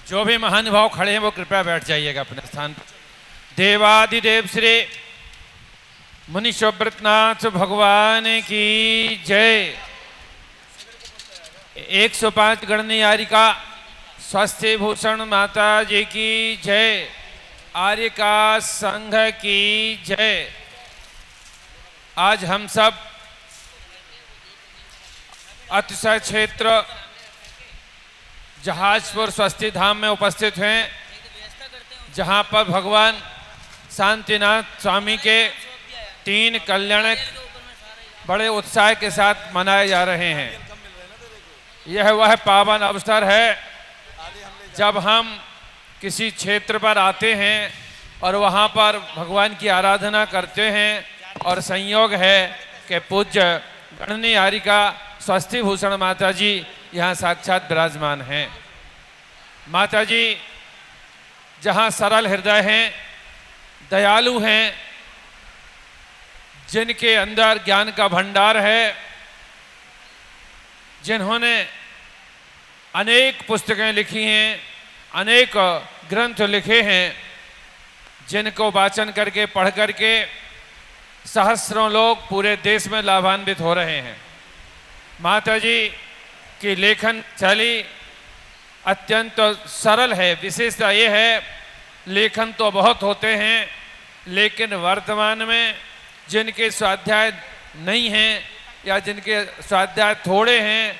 जो भी महानुभाव खड़े हैं वो कृपया बैठ जाइएगा अपने स्थान पर। देवादिदेव श्री मुनीश्वरनाथ भगवान की जय। 105 गणनियारिका स्वस्थ भूषण माता जी की जय। आर्यका संघ की जय। आज हम सब अतिशय क्षेत्र जहाजपुर स्वस्ति धाम में उपस्थित हैं, जहां पर भगवान शांतिनाथ स्वामी के 3 कल्याण बड़े उत्साह के साथ मनाए जा रहे हैं। यह वह पावन अवसर है जब हम किसी क्षेत्र पर आते हैं और वहां पर भगवान की आराधना करते हैं और संयोग है कि पूज्य गणनियारिका स्वस्थि भूषण माता जी यहाँ साक्षात विराजमान हैं। माता जी जहाँ सरल हृदय हैं, दयालु हैं, जिनके अंदर ज्ञान का भंडार है, जिन्होंने अनेक पुस्तकें लिखी हैं, अनेक ग्रंथ लिखे हैं, जिनको वाचन करके पढ़ करके सहस्रों लोग पूरे देश में लाभान्वित हो रहे हैं। माता जी की लेखन शैली अत्यंत सरल है। विशेषता ये है, लेखन तो बहुत होते हैं, लेकिन वर्तमान में जिनके स्वाध्याय नहीं हैं या जिनके स्वाध्याय थोड़े हैं,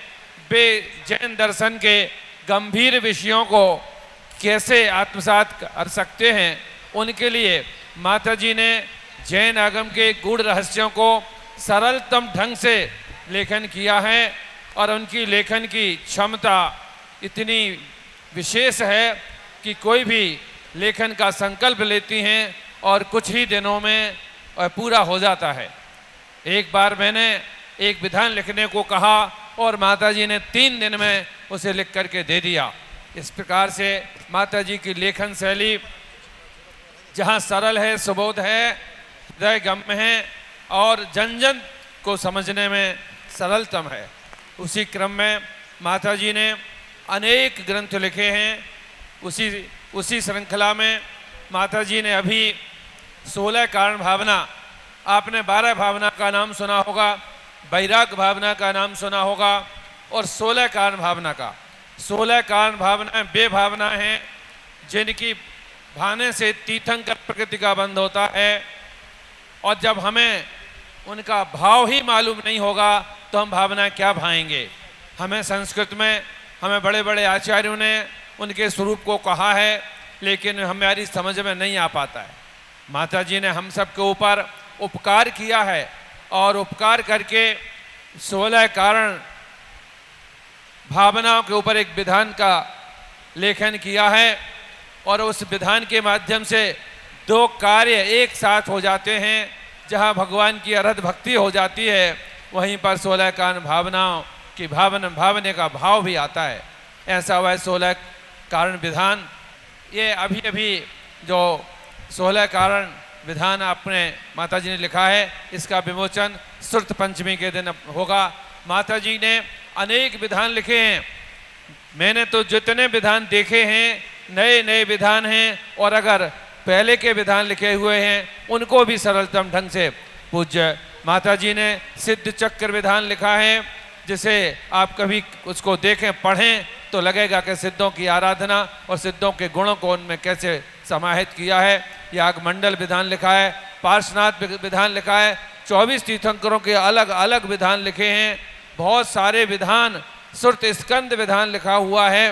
वे जैन दर्शन के गंभीर विषयों को कैसे आत्मसात कर सकते हैं, उनके लिए माता जी ने जैन आगम के गूढ़ रहस्यों को सरलतम ढंग से लेखन किया है और उनकी लेखन की क्षमता इतनी विशेष है कि कोई भी लेखन का संकल्प लेती हैं और कुछ ही दिनों में पूरा हो जाता है। एक बार मैंने एक विधान लिखने को कहा और माता जी ने 3 दिन में उसे लिख करके दे दिया। इस प्रकार से माता जी की लेखन शैली जहाँ सरल है, सुबोध है, हृदय गम्य है और जन जन को समझने में सरलतम है। उसी क्रम में माता जी ने अनेक ग्रंथ लिखे हैं। उसी श्रृंखला में माता जी ने अभी 16 कारण भावना, आपने 12 भावना का नाम सुना होगा, वैराग भावना का नाम सुना होगा और 16 कारण भावना का। 16 कारण भावनाएं वे भावना हैं जिनकी भाने से तीर्थंकर प्रकृति का बंध होता है, और जब हमें उनका भाव ही मालूम नहीं होगा तो हम भावना क्या भाएंगे। हमें संस्कृत में हमें बड़े बड़े आचार्यों ने उनके स्वरूप को कहा है, लेकिन हमारी समझ में नहीं आ पाता है। माता जी ने हम सब के ऊपर उपकार किया है और उपकार करके 16 कारण भावनाओं के ऊपर एक विधान का लेखन किया है और उस विधान के माध्यम से 2 कार्य एक साथ हो जाते हैं। जहाँ भगवान की अरहत भक्ति हो जाती है, वहीं पर 16 कारण भावनाओं की भावने का भाव भी आता है। ऐसा वह 16 कारण विधान, ये अभी अभी जो 16 कारण विधान आपने माता जी ने लिखा है, इसका विमोचन श्रुत पंचमी के दिन होगा। माता जी ने अनेक विधान लिखे हैं। मैंने तो जितने विधान देखे हैं, नए नए विधान हैं, और अगर पहले के विधान लिखे हुए हैं उनको भी सरलतम ढंग से पूज्य माता जी ने सिद्ध चक्र विधान लिखा है, जिसे आप कभी उसको देखें, पढ़ें तो लगेगा कि सिद्धों की आराधना और सिद्धों के गुणों को उनमें कैसे समाहित किया है। याग मंडल विधान लिखा है, पार्श्वनाथ विधान लिखा है, 24 तीर्थंकरों के अलग अलग विधान लिखे हैं, बहुत सारे विधान, श्रुत स्कंद विधान लिखा हुआ है।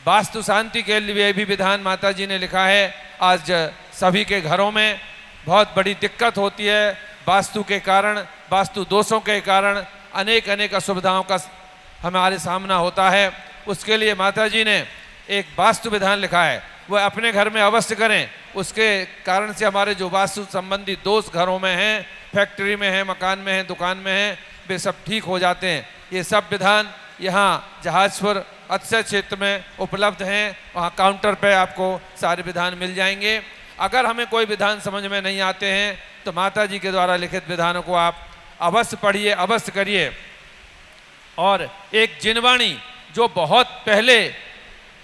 वास्तु शांति के लिए भी विधान माता जी ने लिखा है। आज सभी के घरों में बहुत बड़ी दिक्कत होती है, वास्तु के कारण, वास्तु दोषों के कारण अनेक अनेक असुविधाओं का हमारे सामना होता है। उसके लिए माता जी ने एक वास्तु विधान लिखा है, वह अपने घर में अवश्य करें। उसके कारण से हमारे जो वास्तु संबंधी दोष घरों में हैं, फैक्ट्री में हैं, मकान में हैं, दुकान में हैं, वे सब ठीक हो जाते हैं। ये सब विधान यहाँ जहाजपुर अतिशय क्षेत्र में उपलब्ध हैं। वहाँ काउंटर पे आपको सारे विधान मिल जाएंगे। अगर हमें कोई विधान समझ में नहीं आते हैं तो माता जी के द्वारा लिखित विधानों को आप अवश्य पढ़िए, अवश्य करिए। और एक जिनवाणी जो बहुत पहले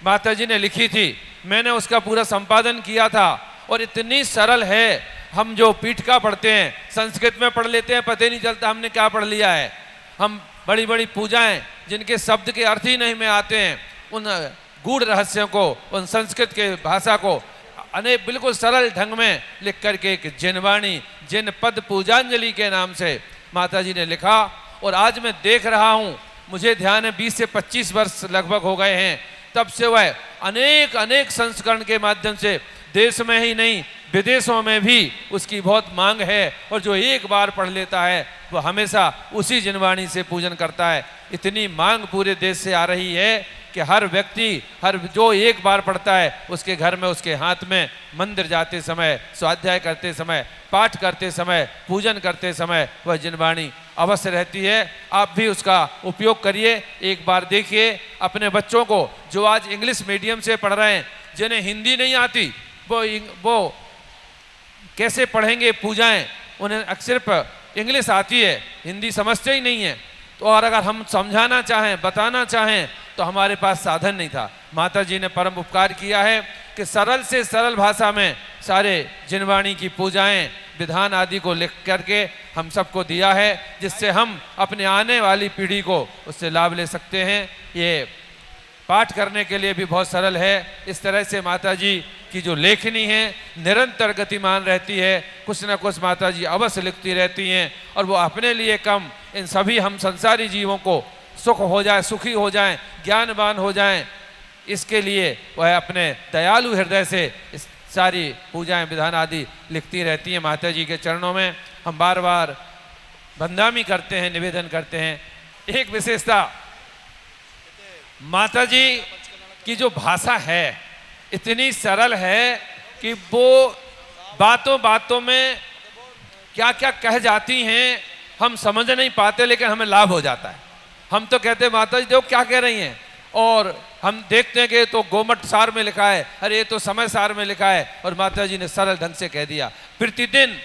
माता जी ने लिखी थी, मैंने उसका पूरा संपादन किया था और इतनी सरल है। हम जो पीठिका पढ़ते हैं, संस्कृत में पढ़ लेते हैं, पता ही नहीं चलता हमने क्या पढ़ लिया है। हम बड़ी बड़ी पूजाएं जिनके शब्द के अर्थ ही नहीं में आते हैं, उन गूढ़ रहस्यों को, उन संस्कृत के भाषा को अनेक बिल्कुल सरल ढंग में लिख करके एक जिनवाणी, जिन पद पूजांजलि के नाम से माता जी ने लिखा। और आज मैं देख रहा हूँ, मुझे ध्यान है 20 से 25 वर्ष लगभग हो गए हैं, तब से वह अनेक अनेक संस्करण के माध्यम से देश में ही नहीं विदेशों में भी उसकी बहुत मांग है। और जो एक बार पढ़ लेता है वो हमेशा उसी जिनवाणी से पूजन करता है। इतनी मांग पूरे देश से आ रही है कि हर व्यक्ति, हर जो एक बार पढ़ता है उसके घर में, उसके हाथ में मंदिर जाते समय, स्वाध्याय करते समय, पाठ करते समय, पूजन करते समय वह जिनवाणी अवश्य रहती है। आप भी उसका उपयोग करिए। एक बार देखिए अपने बच्चों को जो आज इंग्लिश मीडियम से पढ़ रहे हैं, जिन्हें हिंदी नहीं आती, वो कैसे पढ़ेंगे पूजाएं? उन्हें सिर्फ इंग्लिश आती है, हिंदी समझते ही नहीं है। तो और अगर हम समझाना चाहें, बताना चाहें, तो हमारे पास साधन नहीं था। माता जी ने परम उपकार किया है कि सरल से सरल भाषा में सारे जिनवाणी की पूजाएं, विधान आदि को लिख करके हम सबको दिया है, जिससे हम अपने आने वाली पीढ़ी को उससे लाभ ले सकते हैं। ये पाठ करने के लिए भी बहुत सरल है। इस तरह से माता जी की जो लेखनी है निरंतर गतिमान रहती है, कुछ न कुछ माता जी अवश्य लिखती रहती हैं। और वो अपने लिए कम, इन सभी हम संसारी जीवों को सुख हो जाए, सुखी हो जाएं, ज्ञानवान हो जाएं, इसके लिए वह अपने दयालु हृदय से इस सारी पूजाएं, विधान आदि लिखती रहती हैं। माता जी के चरणों में हम बार बार बंदामी करते हैं, निवेदन करते हैं। एक विशेषता माता जी की जो भाषा है इतनी सरल है कि वो बातों बातों में क्या क्या कह जाती हैं हम समझ नहीं पाते, लेकिन हमें लाभ हो जाता है। हम तो कहते हैं माता जी देखो क्या कह रही हैं, और हम देखते हैं कि तो गोमट सार में लिखा है, अरे ये तो समय सार में लिखा है, और माता जी ने सरल ढंग से कह दिया। प्रतिदिन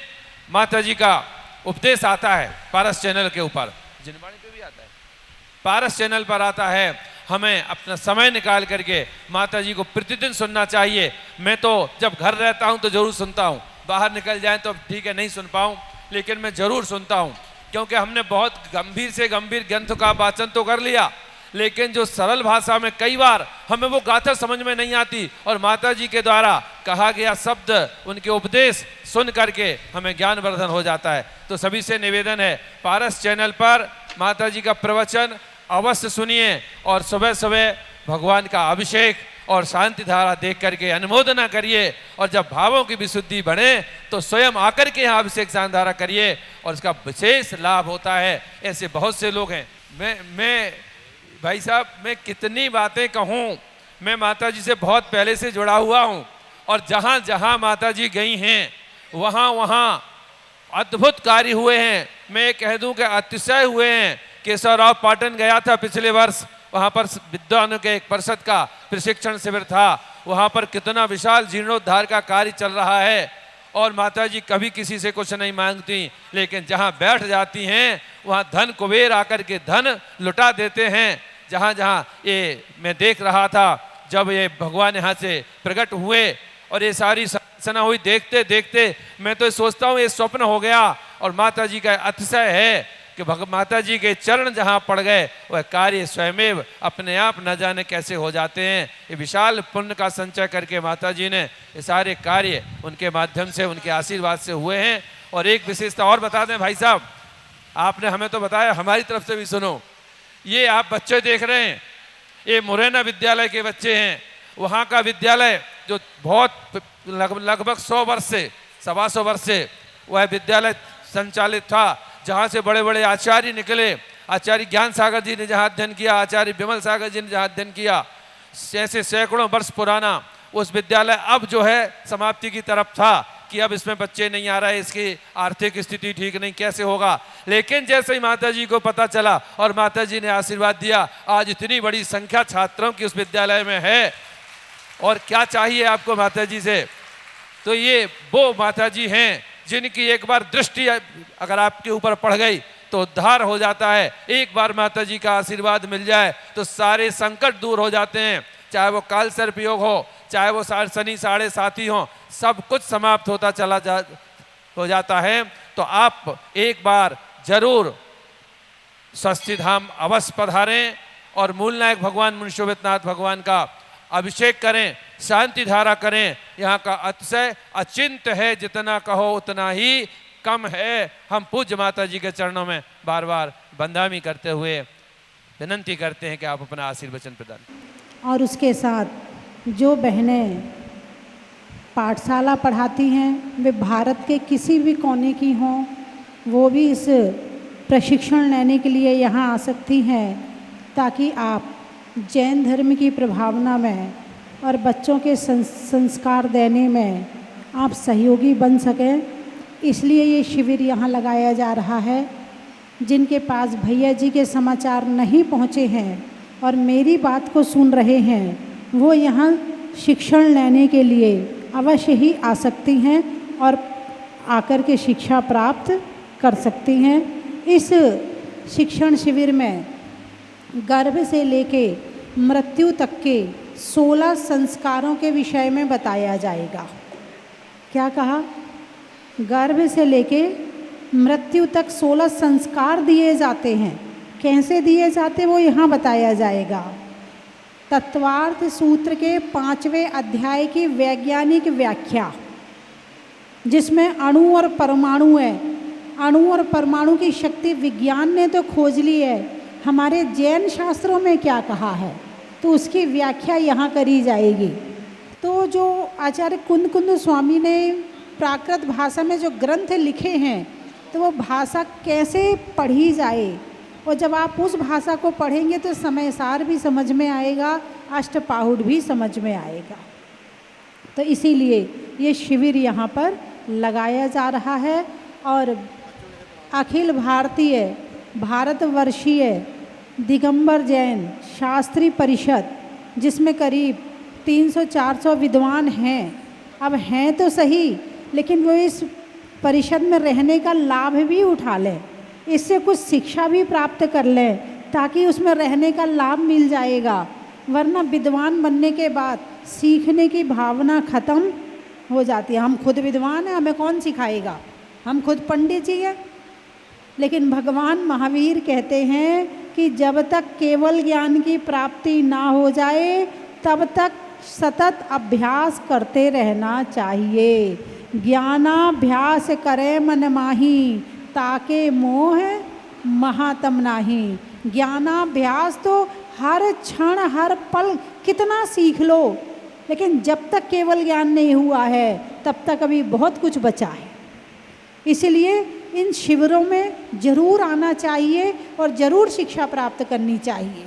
माता जी का उपदेश आता है पारस चैनल के ऊपर, जिनवाणी पे भी आता है, पारस चैनल पर आता है। हमें अपना समय निकाल करके माता जी को प्रतिदिन सुनना चाहिए। मैं तो जब घर रहता हूं तो जरूर सुनता हूं, बाहर निकल जाए तो ठीक है नहीं सुन पाऊं, लेकिन मैं जरूर सुनता हूं, क्योंकि हमने बहुत गंभीर से गंभीर ग्रंथ का वाचन तो कर लिया, लेकिन जो सरल भाषा में कई बार हमें वो गाथा समझ में नहीं आती, और माता जी के द्वारा कहा गया शब्द, उनके उपदेश सुन करके हमें ज्ञानवर्धन हो जाता है। तो सभी से निवेदन है, पारस चैनल पर माता जी का प्रवचन अवश्य सुनिए, और सुबह सुबह भगवान का अभिषेक और शांति धारा देख करके अनुमोदना करिए। और जब भावों की विशुद्धि बढ़े तो स्वयं आकर के यहाँ अभिषेक शांति धारा करिए, और इसका विशेष लाभ होता है। ऐसे बहुत से लोग हैं। मैं भाई साहब, मैं कितनी बातें कहूँ। मैं माता जी से बहुत पहले से जुड़ा हुआ हूँ, और जहाँ जहाँ माता जी गई हैं वहाँ वहाँ अद्भुत कार्य हुए हैं। मैं कह दूँ कि अतिशय हुए हैं। केशवराव पाटन गया था पिछले वर्ष, वहाँ पर विद्वानों के एक परिषद का प्रशिक्षण शिविर था। वहाँ पर कितना विशाल जीर्णोद्धार का कार्य चल रहा है, और माता जी कभी किसी से कुछ नहीं मांगती, लेकिन जहाँ बैठ जाती हैं वहाँ धन कुबेर आकर के धन लुटा देते हैं। जहाँ जहाँ ये मैं देख रहा था, जब ये भगवान यहाँ से प्रकट हुए और ये सारी संरचना हुई, देखते देखते मैं तो सोचता हूँ ये स्वप्न हो गया। और माता जी का अतिशय है कि माता जी के चरण जहाँ पड़ गए वह कार्य स्वयमेव अपने आप न जाने कैसे हो जाते हैं। ये विशाल पुण्य का संचय करके माता जी ने ये सारे कार्य उनके माध्यम से, उनके आशीर्वाद से हुए हैं। और एक विशेषता और बता दें भाई साहब, आपने हमें तो बताया, हमारी तरफ से भी सुनो। ये आप बच्चे देख रहे हैं, ये मुरैना विद्यालय के बच्चे हैं। वहाँ का विद्यालय जो बहुत लगभग 100 वर्ष से, 125 वर्ष से वह विद्यालय संचालित था, जहाँ से बड़े बड़े आचार्य निकले। आचार्य ज्ञान सागर जी ने जहाँ अध्ययन किया, आचार्य विमल सागर जी ने जहाँ अध्ययन किया, ऐसे सैकड़ों वर्ष पुराना उस विद्यालय अब जो है समाप्ति की तरफ था कि अब इसमें बच्चे नहीं आ रहे, इसकी आर्थिक स्थिति ठीक नहीं, कैसे होगा। लेकिन जैसे ही माता जी को पता चला और माता जी ने आशीर्वाद दिया, आज इतनी बड़ी संख्या छात्रों की उस विद्यालय में है। और क्या चाहिए आपको माता जी से? तो ये वो माता जी हैं जिनकी एक बार दृष्टि अगर आपके ऊपर पड़ गई तो उद्धार हो जाता है। एक बार माता जी का आशीर्वाद मिल जाए तो सारे संकट दूर हो जाते हैं। चाहे वो काल सर्प योग हो, चाहे वो शनि साढ़े साथी हो, सब कुछ समाप्त होता हो जाता है। तो आप एक बार जरूर स्वस्ति धाम अवश्य पधारें और मूलनायक भगवान मुनि शोभितनाथ भगवान का अभिषेक करें, शांति धारा करें। यहाँ का अतिशय अचिंत्य है, जितना कहो उतना ही कम है। हम पूज्य माता जी के चरणों में बार बार बंदामी करते हुए विनंती करते हैं कि आप अपना आशीर्वचन प्रदान करें। और उसके साथ जो बहनें पाठशाला पढ़ाती हैं, वे भारत के किसी भी कोने की हों, वो भी इस प्रशिक्षण लेने के लिए यहाँ आ सकती हैं, ताकि आप जैन धर्म की प्रभावना में और बच्चों के संस्कार देने में आप सहयोगी बन सकें। इसलिए ये शिविर यहाँ लगाया जा रहा है। जिनके पास भैया जी के समाचार नहीं पहुँचे हैं और मेरी बात को सुन रहे हैं, वो यहाँ शिक्षण लेने के लिए अवश्य ही आ सकती हैं और आकर के शिक्षा प्राप्त कर सकती हैं। इस शिक्षण शिविर में गर्भ से लेके मृत्यु तक के 16 संस्कारों के विषय में बताया जाएगा। क्या कहा? गर्भ से लेके मृत्यु तक 16 संस्कार दिए जाते हैं। कैसे दिए जाते वो यहाँ बताया जाएगा। तत्वार्थ सूत्र के 5वें अध्याय की वैज्ञानिक व्याख्या, जिसमें अणु और परमाणु है। अणु और परमाणु की शक्ति विज्ञान ने तो खोज ली है, हमारे जैन शास्त्रों में क्या कहा है, तो उसकी व्याख्या यहाँ करी जाएगी। तो जो आचार्य कुंद कुंद स्वामी ने प्राकृत भाषा में जो ग्रंथ लिखे हैं, तो वो भाषा कैसे पढ़ी जाए, और जब आप उस भाषा को पढ़ेंगे तो समय सार भी समझ में आएगा, अष्टपाहुड़ भी समझ में आएगा। तो इसीलिए ये शिविर यहाँ पर लगाया जा रहा है। और अखिल भारतीय भारतवर्षीय दिगंबर जैन शास्त्री परिषद, जिसमें करीब 300-400 विद्वान हैं, अब हैं तो सही, लेकिन वो इस परिषद में रहने का लाभ भी उठा लें, इससे कुछ शिक्षा भी प्राप्त कर लें, ताकि उसमें रहने का लाभ मिल जाएगा। वरना विद्वान बनने के बाद सीखने की भावना ख़त्म हो जाती है। हम खुद विद्वान हैं, हमें कौन सिखाएगा, हम खुद पंडित जी हैं। लेकिन भगवान महावीर कहते हैं कि जब तक केवल ज्ञान की प्राप्ति ना हो जाए, तब तक सतत अभ्यास करते रहना चाहिए। ज्ञानाभ्यास करे मन माही, ताके मोह महातम नाही। ज्ञानाभ्यास तो हर क्षण हर पल कितना सीख लो, लेकिन जब तक केवल ज्ञान नहीं हुआ है, तब तक अभी बहुत कुछ बचा है। इसलिए इन शिविरों में जरूर आना चाहिए और ज़रूर शिक्षा प्राप्त करनी चाहिए,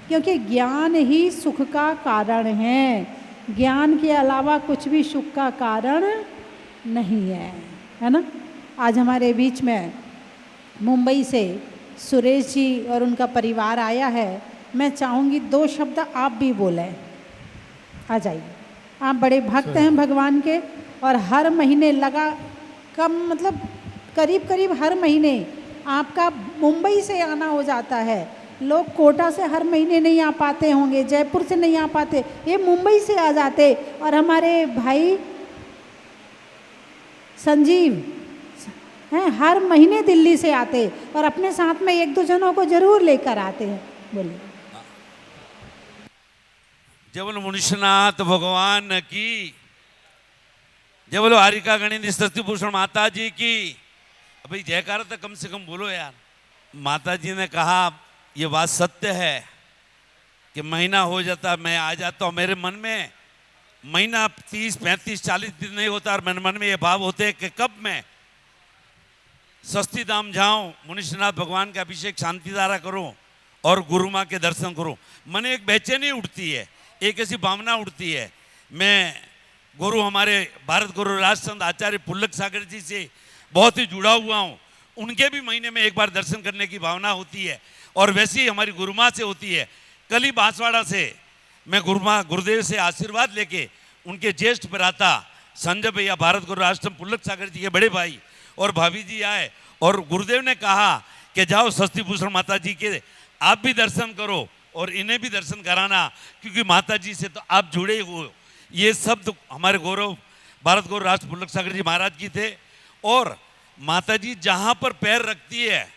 क्योंकि ज्ञान ही सुख का कारण है। ज्ञान के अलावा कुछ भी सुख का कारण नहीं है ना। आज हमारे बीच में मुंबई से सुरेश जी और उनका परिवार आया है। मैं चाहूँगी 2 शब्द आप भी बोलें। आ जाइए। आप बड़े भक्त हैं भगवान के, और हर महीने करीब करीब हर महीने आपका मुंबई से आना हो जाता है। लोग कोटा से हर महीने नहीं आ पाते होंगे, जयपुर से नहीं आ पाते, ये मुंबई से आ जाते। और हमारे भाई संजीव हैं, हर महीने दिल्ली से आते और अपने साथ में 1-2 जनों को जरूर लेकर आते हैं। बोलिए। जय बोलो मुनिषनाथ भगवान की, जय बोलो हारिका गणित सस्ती भूषण माता जी की। भाई जयकार तो कम से कम बोलो यार। माता जी ने कहा ये बात सत्य है कि महीना हो जाता मैं आ जाता हूँ, मेरे मन में महीना 30, 35, 40 दिन नहीं होता और मेरे मन में ये भाव होते हैं कि कब मैं स्वस्ति धाम जाऊं, मुनिषनाथ भगवान का अभिषेक शांति धारा करूं और गुरु माँ के दर्शन करूं। मन एक बेचैनी उठती है, एक ऐसी भावना उठती है। मैं गुरु हमारे भारत गुरु राजचंद आचार्य पुल्लक सागर जी से बहुत ही जुड़ा हुआ हूँ। उनके भी महीने में एक बार दर्शन करने की भावना होती है, और वैसे ही हमारी गुरु माँ से होती है। कल ही बांसवाड़ा से मैं गुरुदेव से आशीर्वाद लेके उनके ज्येष्ठ भ्राता संजय भैया भारत गुरु राजचंद पुल्लक सागर जी के बड़े भाई और भाभी जी आए, और गुरुदेव ने कहा कि जाओ स्वस्ति भूषण माता जी के आप भी दर्शन करो और इन्हें भी दर्शन कराना, क्योंकि माता जी से तो आप जुड़े हुए हो। ये शब्द हमारे गौरव भारत गौरव राष्ट्र पुलक सागर जी महाराज की थे। और माता जी जहाँ पर पैर रखती है,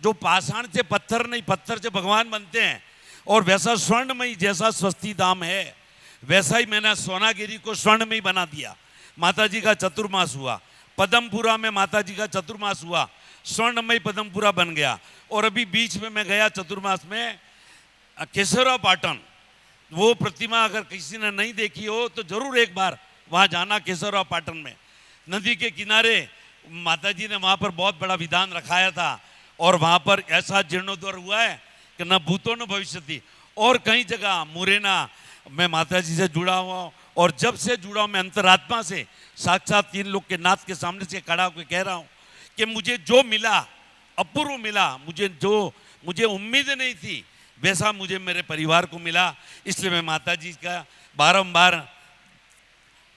जो पाषाण से पत्थर नहीं, पत्थर से भगवान बनते हैं, और वैसा स्वर्णमयी जैसा स्वस्ति धाम है, वैसा ही मैंने सोनागिरी को स्वर्णमयी बना दिया। माता जी का चतुर्मास हुआ, पदमपुरा में माता जी का चतुर्मास हुआ, स्वर्णमयी पदमपुरा बन गया। और अभी बीच में मैं गया चतुर्मास में केसरा पाटन, वो प्रतिमा अगर किसी ने नहीं देखी हो तो जरूर एक बार वहाँ जाना। केसरा पाटन में नदी के किनारे माता जी ने वहाँ पर बहुत बड़ा विधान रखाया था, और वहाँ पर ऐसा जीर्णोद्धार हुआ है कि न भूतो न भविष्यति। और कई जगह मुरैना मैं माता जी से जुड़ा हुआ हूँ, और जब से जुड़ा हूँ मैं अंतरात्मा से साक्षात 3 लोग के नाथ के सामने से खड़ा होकर कह रहा हूँ कि मुझे जो मिला अपूर्व मिला, मुझे उम्मीद नहीं थी, वैसा मुझे मेरे परिवार को मिला। इसलिए मैं माता जी का बारंबार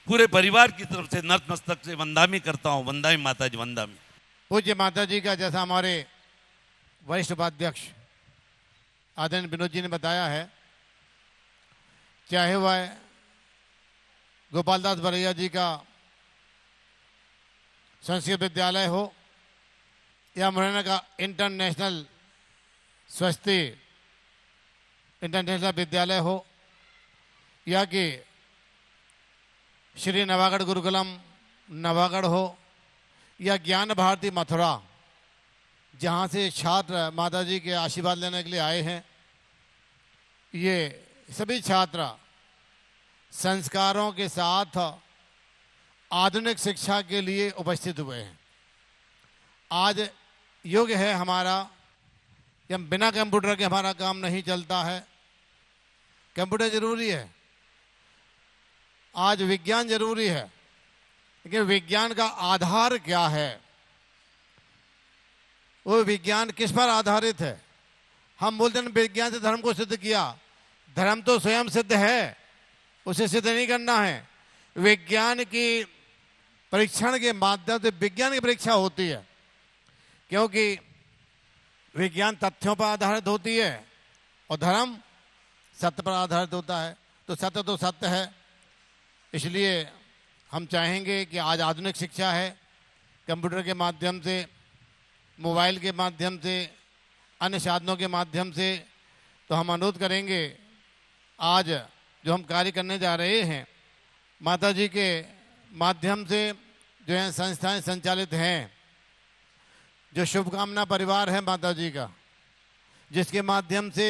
पूरे परिवार की तरफ से नतमस्तक से वंदामी करता हूँ। वंदामी माता जी, वंदामी। पूज्य माता जी का जैसा हमारे वरिष्ठ उपाध्यक्ष आदरणीय विनोद जी ने बताया है, चाहे वह गोपाल दास बरैया जी का संस्कृत विद्यालय हो, या मुरैना का इंटरनेशनल स्वस्ति इंटरनेशनल विद्यालय हो, या कि श्री नवागढ़ गुरुकुलम नवागढ़ हो, या ज्ञान भारती मथुरा, जहाँ से छात्र माता जी के आशीर्वाद लेने के लिए आए हैं। ये सभी छात्र संस्कारों के साथ आधुनिक शिक्षा के लिए उपस्थित हुए हैं। आज युग है हमारा कि हम बिना कंप्यूटर के हमारा काम नहीं चलता है। कंप्यूटर जरूरी है, आज विज्ञान जरूरी है, लेकिन विज्ञान का आधार क्या है, वो विज्ञान किस पर आधारित है। हम बोलते हैं विज्ञान से धर्म को सिद्ध किया, धर्म तो स्वयं सिद्ध है, उसे सिद्ध नहीं करना है। विज्ञान की परीक्षण के माध्यम से विज्ञान की परीक्षा होती है, क्योंकि विज्ञान तथ्यों पर आधारित होती है और धर्म सत्य पर आधारित होता है। तो सत्य है, इसलिए हम चाहेंगे कि आज आधुनिक शिक्षा है, कंप्यूटर के माध्यम से, मोबाइल के माध्यम से, अन्य साधनों के माध्यम से, तो हम अनुरोध करेंगे आज जो हम कार्य करने जा रहे हैं माता जी के माध्यम से, जो है संस्थाएं संचालित हैं, जो शुभकामना परिवार है माता जी का, जिसके माध्यम से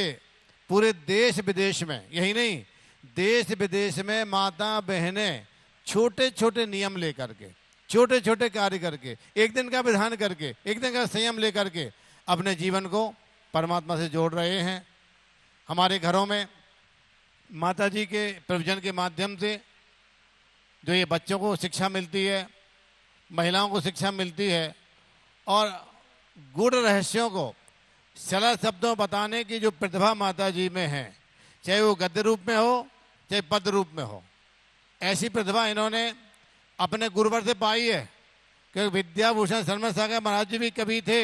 पूरे देश विदेश में, यही नहीं देश विदेश में माता बहनें छोटे छोटे नियम लेकर के, छोटे छोटे कार्य करके, एक दिन का विधान करके, एक दिन का संयम लेकर के अपने जीवन को परमात्मा से जोड़ रहे हैं। हमारे घरों में माता जी के प्रवचन के माध्यम से जो ये बच्चों को शिक्षा मिलती है, महिलाओं को शिक्षा मिलती है, और गूढ़ रहस्यों को सरल शब्दों बताने की जो प्रतिभा माता जी में है, चाहे वो गद्य रूप में हो चाहे पद रूप में हो, ऐसी प्रतिभा इन्होंने अपने गुरुवर से पाई है। क्योंकि विद्याभूषण शर्मा सागर महाराज जी भी कवि थे,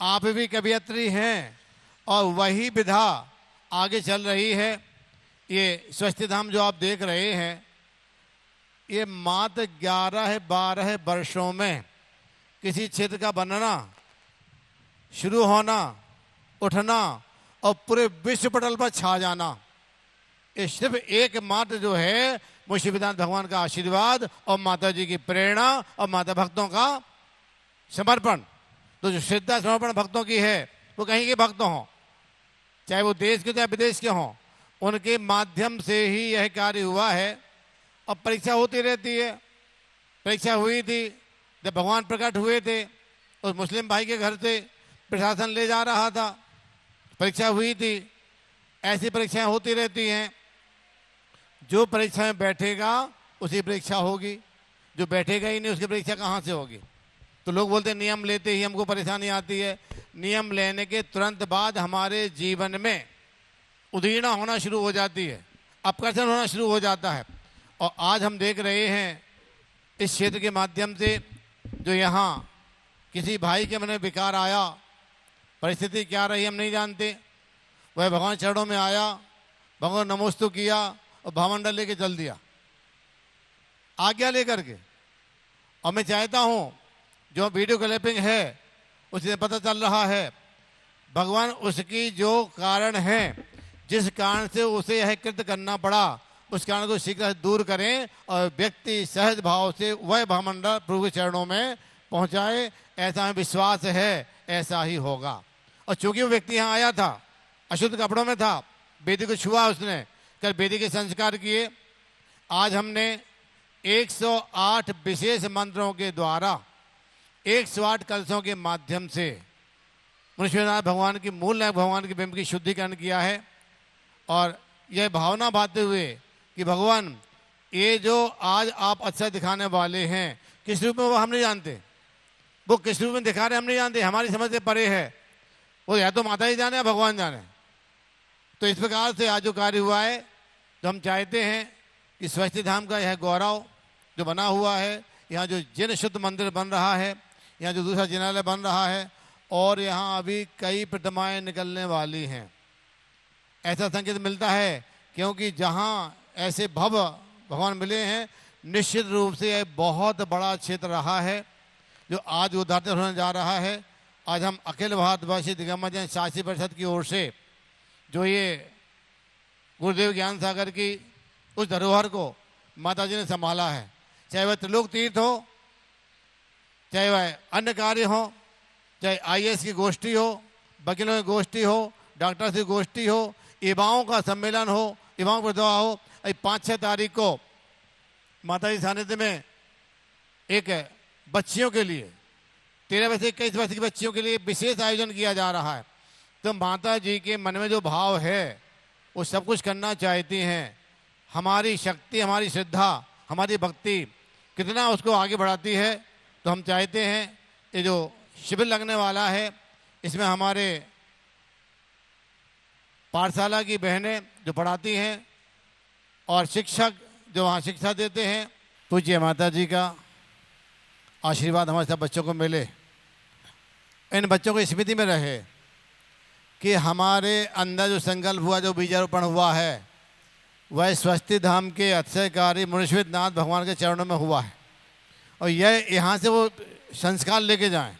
आप भी कवियत्री हैं, और वही विधा आगे चल रही है। ये स्वस्ति धाम जो आप देख रहे हैं, ये मात्र 11-12 वर्षों में किसी क्षेत्र का बनना, शुरू होना, उठना और पूरे विश्व पटल पर छा जाना, ये सिर्फ एकमात्र जो है मुंशी विधान भगवान का आशीर्वाद और माता जी की प्रेरणा और माता भक्तों का समर्पण। तो जो श्रद्धा समर्पण भक्तों की है, वो कहीं के भक्त हों, चाहे वो देश के चाहे विदेश के हों, उनके माध्यम से ही यह कार्य हुआ है। अब परीक्षा होती रहती है। परीक्षा हुई थी जब भगवान प्रकट हुए थे, उस मुस्लिम भाई के घर से प्रशासन ले जा रहा था, परीक्षा हुई थी। ऐसी परीक्षाएं होती रहती हैं। जो परीक्षा में बैठेगा उसी परीक्षा होगी, जो बैठेगा ही नहीं उसकी परीक्षा कहाँ से होगी। तो लोग बोलते हैं नियम लेते ही हमको परेशानी आती है। नियम लेने के तुरंत बाद हमारे जीवन में उदीर्णा होना शुरू हो जाती है, अपकर्षण होना शुरू हो जाता है। और आज हम देख रहे हैं इस क्षेत्र के माध्यम से, जो यहाँ किसी भाई के मन में विकार आया, परिस्थिति क्या रही हम नहीं जानते, वह भगवान चरणों में आया, भगवान नमोस्तु किया और भामंडल लेके चल दिया, आज्ञा लेकर के। और मैं चाहता हूं जो वीडियो क्लिपिंग है उससे पता चल रहा है भगवान उसकी जो कारण है, जिस कारण से उसे यह कृत्य करना पड़ा, उस कारण को शीघ्र दूर करें और व्यक्ति सहज भाव से वह भामंडल प्रभु के चरणों में पहुंचाए। ऐसा हमें विश्वास है, ऐसा ही होगा। और चूंकि वो व्यक्ति यहाँ आया था, अशुद्ध कपड़ों में था, वेदी को छुआ उसने, कल वेदी के संस्कार किए। आज हमने 108 विशेष मंत्रों के द्वारा 108 कलशों के माध्यम से मुनीश्वरनाथ भगवान की मूल नायक भगवान के बिंब की शुद्धिकरण किया है। और यह भावना बांधते हुए कि भगवान ये जो आज आप अच्छा दिखाने वाले हैं, किस रूप में वो हम नहीं जानते, वो किस रूप में दिखा रहे हम नहीं जानते, हमारी समझ से परे है। वो या तो माता जी जाने या भगवान जाने। तो इस प्रकार से आज जो कार्य हुआ है, तो हम चाहते हैं कि स्वस्ति धाम का यह गौरव जो बना हुआ है, यहाँ जो जिन शुद्ध मंदिर बन रहा है, यहाँ जो दूसरा जिनालय बन रहा है, और यहाँ अभी कई प्रतिमाएं निकलने वाली हैं, ऐसा संकेत मिलता है। क्योंकि जहाँ ऐसे भव भगवान मिले हैं, निश्चित रूप से यह बहुत बड़ा क्षेत्र रहा है जो आज उद्घाटित होने जा रहा है। आज हम अखिल भारतवर्षीय दिगंबर जैन शास्त्री परिषद की ओर से जो ये गुरुदेव ज्ञान सागर की उस धरोहर को माता जी ने संभाला है, चाहे वह त्रिलोक तीर्थ हो, चाहे वह अन्य कार्य हो, चाहे IAS की गोष्ठी हो, वकीलों की गोष्ठी हो, डॉक्टर्स की गोष्ठी हो, युवाओं का सम्मेलन हो, युवाओं पर दवा हो। 5-6 तारीख को माता जी सानिध्य में एक बच्चियों के लिए 13 वर्ष से 21 वर्ष की बच्चियों के लिए विशेष आयोजन किया जा रहा है। तो माता जी के मन में जो भाव है वो सब कुछ करना चाहती हैं। हमारी शक्ति, हमारी श्रद्धा, हमारी भक्ति कितना उसको आगे बढ़ाती है। तो हम चाहते हैं ये जो शिविर लगने वाला है, इसमें हमारे पाठशाला की बहनें जो पढ़ाती हैं और शिक्षक जो वहाँ शिक्षा देते हैं, पूज्य माता जी का आशीर्वाद हमारे सब बच्चों को मिले। इन बच्चों को स्मृति में रहे कि हमारे अंदर जो संकल्प हुआ, जो बीजारोपण हुआ है, वह स्वस्ति धाम के अक्षयकारी मुनीश्वरनाथ भगवान के चरणों में हुआ है। और यह यहाँ से वो संस्कार लेके जाएं।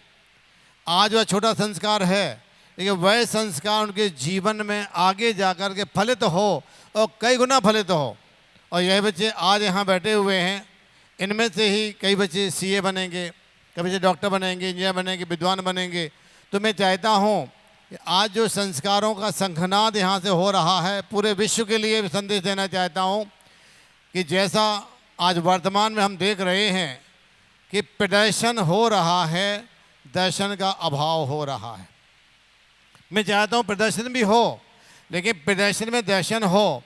आज वह छोटा संस्कार है, लेकिन वह संस्कार उनके जीवन में आगे जाकर के फलित हो और कई गुना फलित हो। और यह बच्चे आज यहाँ बैठे हुए हैं, इनमें से ही कई बच्चे CA बनेंगे, कई बच्चे डॉक्टर बनेंगे, इंजीनियर बनेंगे, विद्वान बनेंगे। तो मैं चाहता हूँ कि आज जो संस्कारों का शंखनाद यहाँ से हो रहा है, पूरे विश्व के लिए संदेश देना चाहता हूँ कि जैसा आज वर्तमान में हम देख रहे हैं कि प्रदर्शन हो रहा है, दर्शन का अभाव हो रहा है। मैं चाहता हूँ प्रदर्शन भी हो, लेकिन प्रदर्शन में दर्शन हो।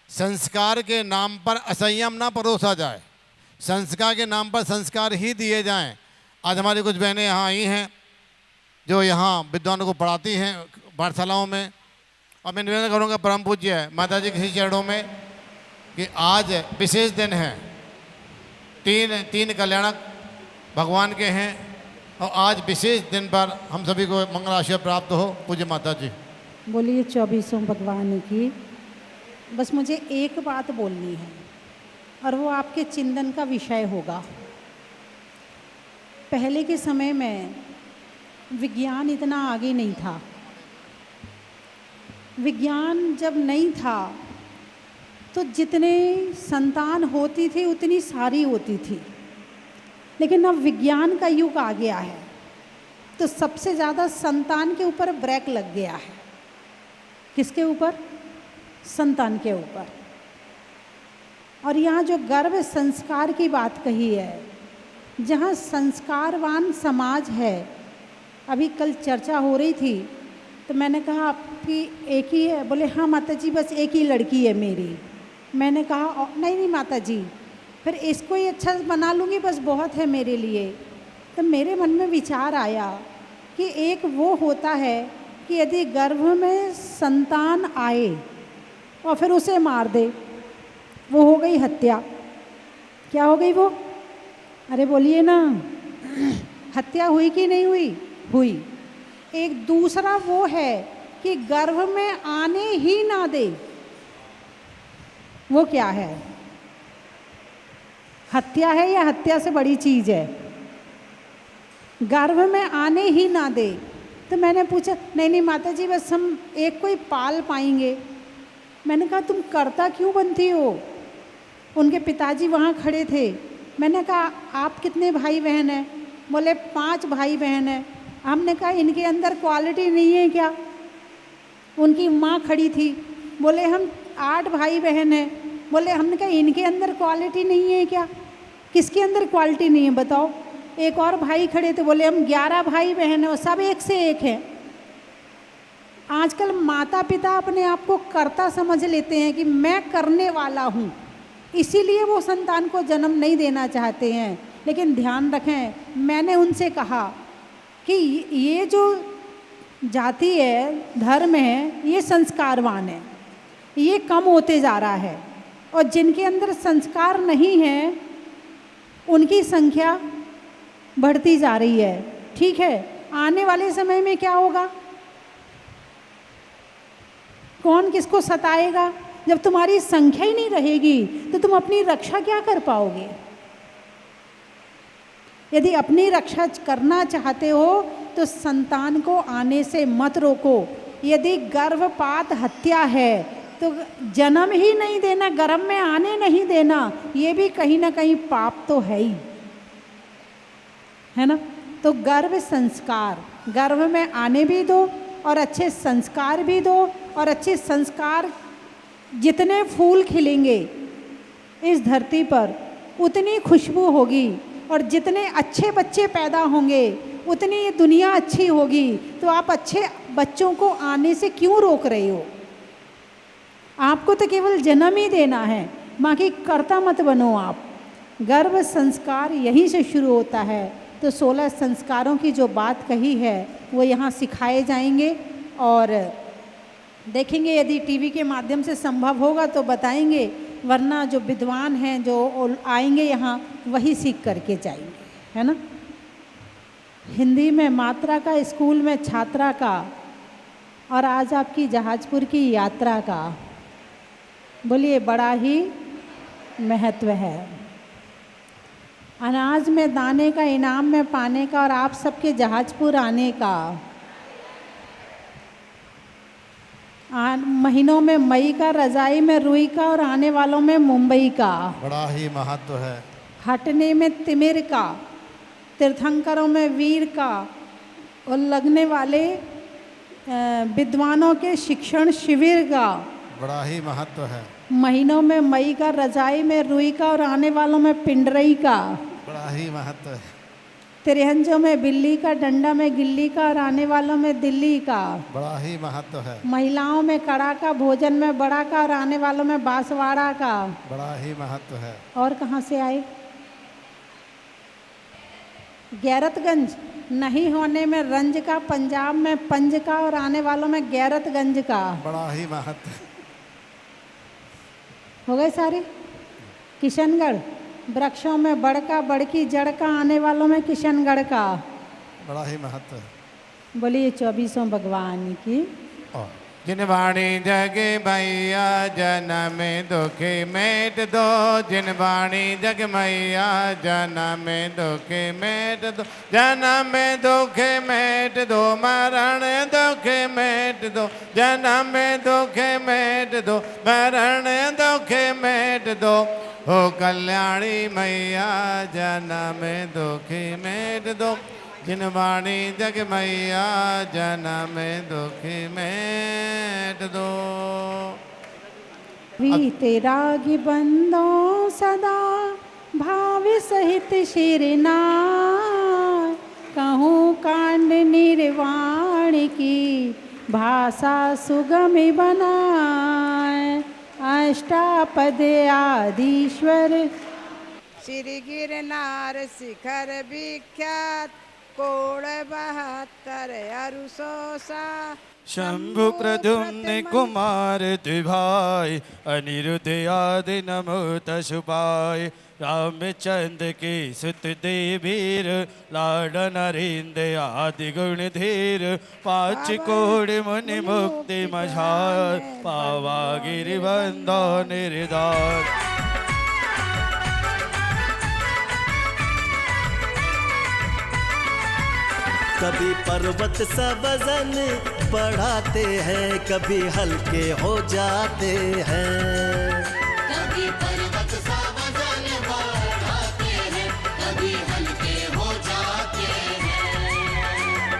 संस्कार के नाम पर असंयम ना परोसा जाए, संस्कार के नाम पर संस्कार ही दिए जाएं। आज हमारी कुछ बहनें यहाँ आई हैं जो यहाँ विद्वानों को पढ़ाती हैं पाठशालाओं में। और मैं निवेदन करूँगा परम पूज्य माता जी के चरणों में कि आज विशेष दिन है, तीन कल्याणक भगवान के हैं, और आज विशेष दिन पर हम सभी को मंगल आशीर्वाद प्राप्त हो। पूज्य माता जी बोलिए 24 भगवान की। बस मुझे एक बात बोलनी है और वो आपके चिंतन का विषय होगा। पहले के समय में विज्ञान इतना आगे नहीं था। विज्ञान जब नहीं था तो जितने संतान होती थी उतनी सारी होती थी, लेकिन अब विज्ञान का युग आ गया है तो सबसे ज़्यादा संतान के ऊपर ब्रेक लग गया है। किसके ऊपर? संतान के ऊपर। और यहाँ जो गर्भ संस्कार की बात कही है, जहाँ संस्कारवान समाज है, अभी कल चर्चा हो रही थी तो मैंने कहा आपकी एक ही है? बोले हाँ माता जी, बस एक ही लड़की है मेरी। मैंने कहा नहीं माता जी, फिर इसको ही अच्छा बना लूँगी, बस बहुत है मेरे लिए। तो मेरे मन में विचार आया कि एक वो होता है कि यदि गर्भ में संतान आए और फिर उसे मार दे, वो हो गई हत्या। क्या हो गई वो? अरे बोलिए ना, हत्या हुई कि नहीं हुई? हुई। एक दूसरा वो है कि गर्भ में आने ही ना दे। वो क्या है? हत्या है या हत्या से बड़ी चीज है? गर्भ में आने ही ना दे। तो मैंने पूछा, नहीं नहीं माता जी, बस हम एक को ही पाल पाएंगे। मैंने कहा तुम कर्ता क्यों बनती हो? उनके पिताजी वहाँ खड़े थे। मैंने कहा आप कितने भाई बहन हैं? बोले 5 भाई बहन हैं। हमने कहा इनके अंदर क्वालिटी नहीं है क्या? उनकी माँ खड़ी थी। बोले हम 8 भाई बहन हैं। बोले, हमने कहा इनके अंदर क्वालिटी नहीं है क्या? किसके अंदर क्वालिटी नहीं है बताओ? एक और भाई खड़े थे, बोले हम 11 भाई बहन हैं और सब एक से एक हैं। आजकल माता पिता अपने आप को कर्ता समझ लेते हैं कि मैं करने वाला हूँ, इसीलिए वो संतान को जन्म नहीं देना चाहते हैं। लेकिन ध्यान रखें, मैंने उनसे कहा कि ये जो जाति है, धर्म है, ये संस्कारवान है, ये कम होते जा रहा है। और जिनके अंदर संस्कार नहीं है उनकी संख्या बढ़ती जा रही है। ठीक है, आने वाले समय में क्या होगा? कौन किसको सताएगा? जब तुम्हारी संख्या ही नहीं रहेगी तो तुम अपनी रक्षा क्या कर पाओगे? यदि अपनी रक्षा करना चाहते हो तो संतान को आने से मत रोको। यदि गर्भपात हत्या है तो जन्म ही नहीं देना, गर्भ में आने नहीं देना, ये भी कहीं ना कहीं पाप तो है ही, है ना? तो गर्भ संस्कार, गर्भ में आने भी दो और अच्छे संस्कार भी दो। और अच्छे संस्कार, जितने फूल खिलेंगे इस धरती पर उतनी खुशबू होगी, और जितने अच्छे बच्चे पैदा होंगे उतनी ये दुनिया अच्छी होगी। तो आप अच्छे बच्चों को आने से क्यों रोक रहे हो? आपको तो केवल जन्म ही देना है, बाकी कर्ता मत बनो आप। गर्भ संस्कार यहीं से शुरू होता है। तो 16 संस्कारों की जो बात कही है वो यहाँ सिखाए जाएंगे, और देखेंगे यदि टीवी के माध्यम से संभव होगा तो बताएंगे, वरना जो विद्वान हैं जो आएंगे यहाँ वही सीख करके जाएंगे, है ना? हिंदी में मात्रा का, स्कूल में छात्रा का, और आज आपकी जहाजपुर की यात्रा का। बोलिए, बड़ा ही महत्व है। अनाज में दाने का, इनाम में पाने का, और आप सबके जहाजपुर आने का। महीनों में मई का, रजाई में रुई का, और आने वालों में मुंबई का। बड़ा ही महत्व है। हटने में तिमिर का, तीर्थंकरों में वीर का, और लगने वाले विद्वानों के शिक्षण शिविर का। बड़ा ही महत्व है। महीनों में मई का, रजाई में रुई का, और आने वालों में पिंडरई का। बड़ा ही महत्व है। तिरहंजों में बिल्ली का, डंडा में गिल्ली का, और आने वालों में दिल्ली का। बड़ा ही महत्व है। महिलाओं में कड़ा का, भोजन में बड़ा का, और आने वालों में बांसवाड़ा का। बड़ा ही महत्व है। और कहाँ से आए? गैरतगंज, नहीं होने में रंज का, पंजाब में पंज का, और आने वालों में गैरतगंज का। बड़ा ही महत्व है। हो गए सारे? किशनगढ़, वृक्षों में बड़का, बड़की जड़ का, आने वालों में किशनगढ़ का। बड़ा ही महत्व है। बोलिए 24 भगवान की। जिन वाणी जगे मैया जन्म दुखी मेट दो, जिन वाणी जग मैया जन्म दुखी मेट दो, जन्म दुखे मेट दो, मरण दुखे मेट दो, जन्म दुखे मेट दो, मरण दुखे मेट दो। हो कल्याणी मैया जन्म दुखी मेट दो, जिन वाणी जग मैया जन्म दुखी मेट दो। तेरागी बंदो सदा भाव सहित शिरना, कहूँ कांड निर्वाण की भाषा सुगम बनाए। अष्टापद आदिश्वर श्री गिरनार शिखर विख्यात, कोण 72 अरुसोसा। शंभु प्रद्युम्न कुमार द्विभाई, अनिरुद्ध आदि नमो तशुपाय। रामचंद्र की सुत देवीर लाडन नरेंद्र आदि गुण धीर पाँच कोटि मुनि मुक्ति मझार पावा गिरिबंधो निर्धार। कभी पर्वत सा वजन बढ़ाते हैं, कभी हल्के हो जाते हैं। कभी पर्वत सा वजन बढ़ाते हैं, कभी हल्के हो जाते हैं।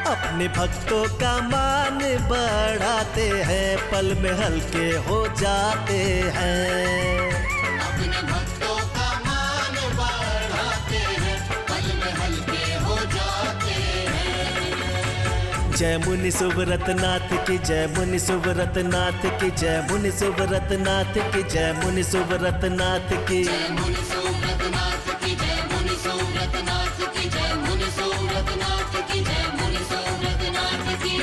अपने भक्तों का मान बढ़ाते हैं, पल में हल्के हो जाते हैं। अपने भक्तों का मान बढ़ाते हैं, पल में हल्के हो जाते हैं। जय मुनि सुव्रत नाथ की, जय मुनि सुव्रत नाथ की, जय मुनि सुव्रत नाथ की, जय मुनि सुव्रत नाथ की। जय मुनि सुव्रत नाथ की, जय मुनि सुव्रत नाथ की, जय मुनि सुव्रत नाथ की, जय मुनि सुव्रत नाथ की।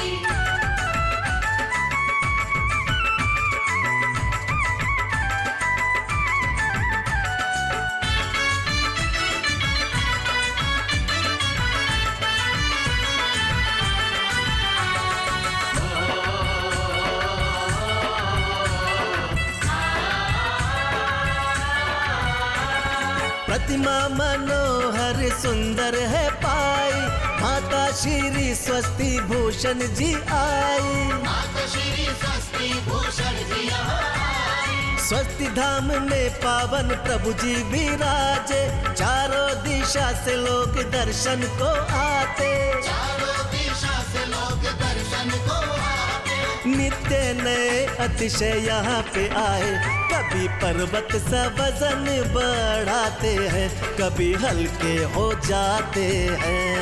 प्रतिमा मनोहर सुंदर है पाई, माता श्री स्वस्ति भूषण जी आई। माता श्री स्वस्ति भूषण जी आई। स्वस्ति धाम में पावन प्रभु जी विराजे, चारों दिशा से लोग दर्शन को आते। चारों दिशा से लोग दर्शन को आते। नित्य नए अतिशय यहाँ पे आए, कभी पर्वत सा वजन बढ़ाते हैं, कभी हल्के हो जाते हैं।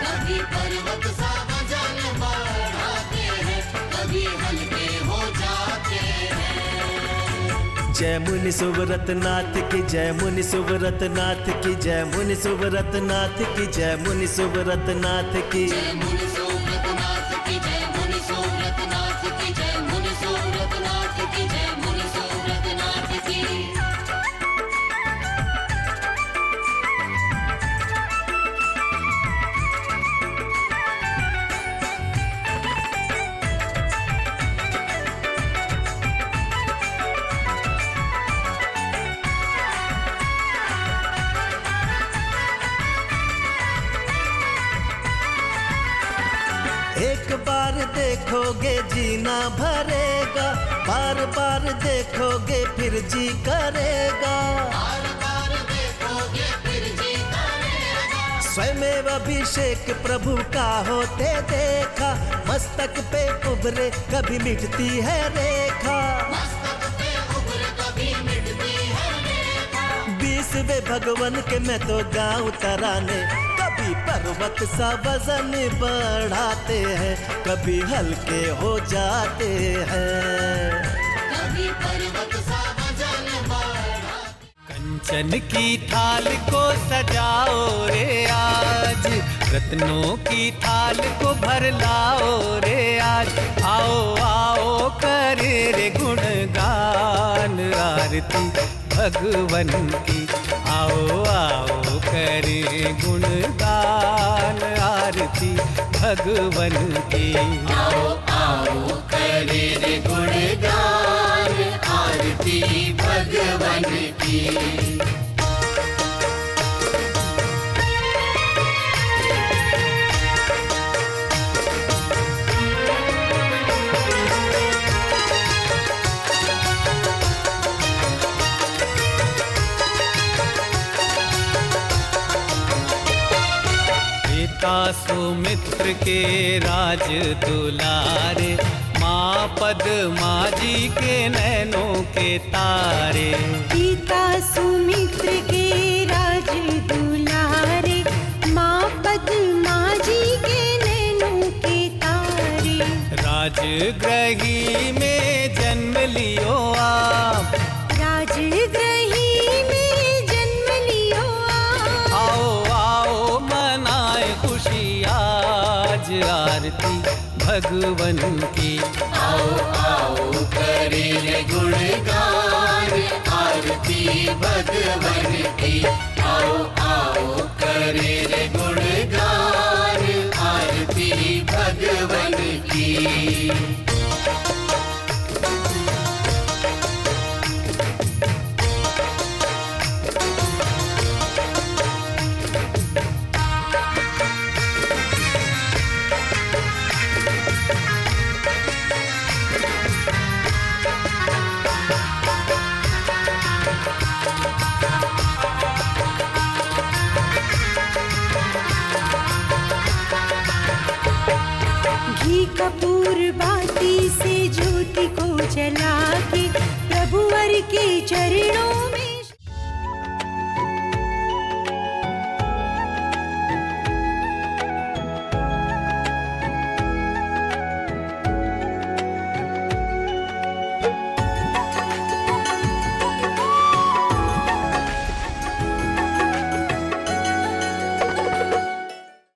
कभी पर्वत सा वजन बढ़ाते हैं, कभी हल्के हो जाते हैं। जय मुनि सुव्रत नाथ की, जय मुनि सुव्रत नाथ की, जय मुनि सुव्रत नाथ की, जय मुनि सुव्रत नाथ की। जय मुनि सुव्रत नाथ की, जय मुनि सुव्रत नाथ की, जय मुनि सुव्रत नाथ की, जय मुनि सुव्रत नाथ की। एक बार देखोगे जीना भरेगा, बार बार देखोगे फिर जी करेगा। बार बार देखोगे फिर जी करेगा। स्वयं अभिषेक प्रभु का होते देखा, मस्तक पे उभरे कभी मिटती है रेखा। मस्तक पे उभरे कभी मिटती है रेखा। 20वें भगवान के मैं तो गाँव तराने, कभी पर्वत सा वजन बढ़ाते हैं, कभी हल्के हो जाते हैं। कभी पर्वत सा वजन बढ़ाते। कंचन की थाल को सजाओ रे आज, रत्नों की थाल को भर लाओ रे आज। आओ आओ करे रे गुणगान आरती भगवन की। आओ आओ करे गुणगान आरती भगवन की। आओ आओ करे रे गुणगान आरती भगवन की। पिता सुमित्र के राज दुलारे, माँ पद्मा जी के नैनों के तारे। पिता सुमित्र के राज दुलारे, माँ पद्मा जी के नैनों के तारे। राजगृही में जन्म लियो आप, राजगृही में जन्म लियो आप। आओ आओ मनाए खुशी आज आरती भगवन की। आओ आओ करे रे गुणगान आरती भगवन चला के प्रभुवर के चरणों में